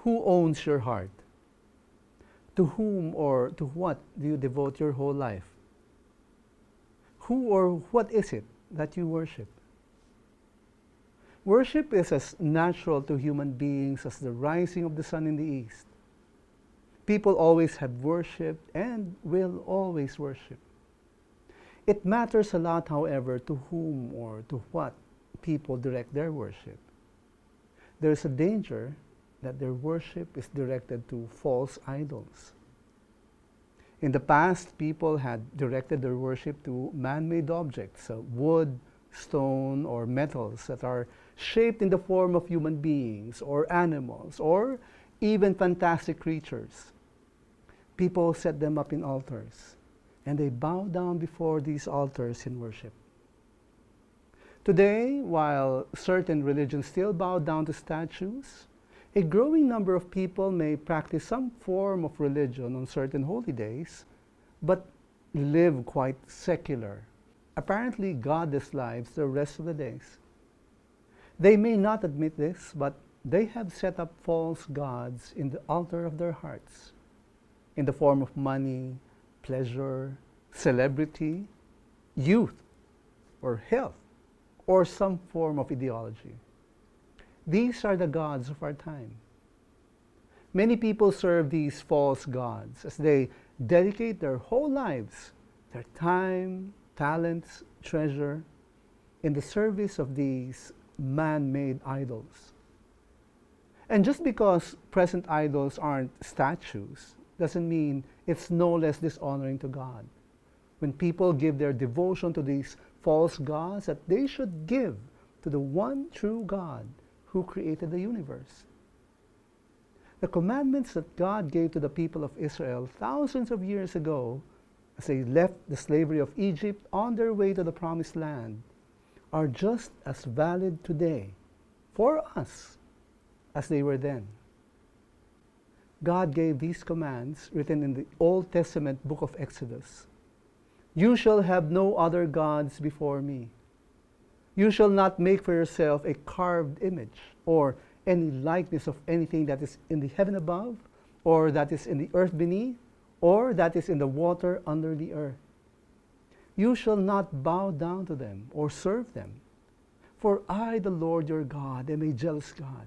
Who owns your heart? To whom or to what do you devote your whole life? Who or what is it that you worship? Worship is as natural to human beings as the rising of the sun in the east. People always have worshipped and will always worship. It matters a lot, however, to whom or to what people direct their worship. There is a danger that their worship is directed to false idols. In the past, people had directed their worship to man-made objects, wood, stone, or metals that are shaped in the form of human beings or animals or even fantastic creatures. People set them up in altars, and they bow down before these altars in worship. Today, while certain religions still bow down to statues, a growing number of people may practice some form of religion on certain holy days, but live quite secular, apparently godless lives the rest of the days. They may not admit this, but they have set up false gods in the altar of their hearts, in the form of money, pleasure, celebrity, youth, or health, or some form of ideology. These are the gods of our time. Many people serve these false gods as they dedicate their whole lives, their time, talents, treasure, in the service of these man-made idols. And just because present idols aren't statues doesn't mean it's no less dishonoring to God. When people give their devotion to these false gods, that they should give to the one true God who created the universe. The commandments that God gave to the people of Israel thousands of years ago, as they left the slavery of Egypt on their way to the promised land, are just as valid today for us as they were then. God gave these commands written in the Old Testament book of Exodus. You shall have no other gods before me. You shall not make for yourself a carved image or any likeness of anything that is in the heaven above, or that is in the earth beneath, or that is in the water under the earth. You shall not bow down to them or serve them. For I, the Lord your God, am a jealous God,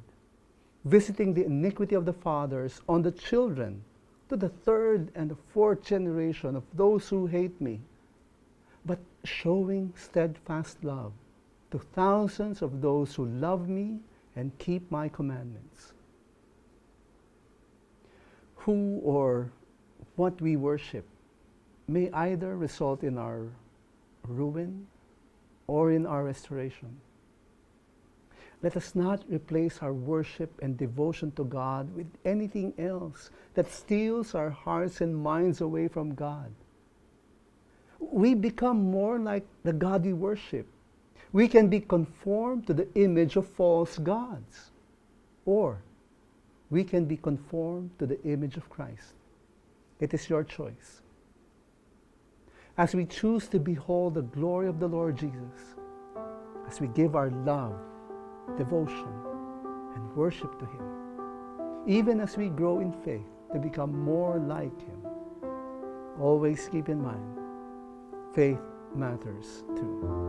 visiting the iniquity of the fathers on the children to the third and the fourth generation of those who hate me, but showing steadfast love to thousands of those who love me and keep my commandments. Who or what we worship may either result in our ruin or in our restoration. Let us not replace our worship and devotion to God with anything else that steals our hearts and minds away from God. We become more like the God we worship. We can be conformed to the image of false gods, or we can be conformed to the image of Christ. It is your choice. As we choose to behold the glory of the Lord Jesus, as we give our love, devotion, and worship to Him, even as we grow in faith to become more like Him, always keep in mind, faith matters too.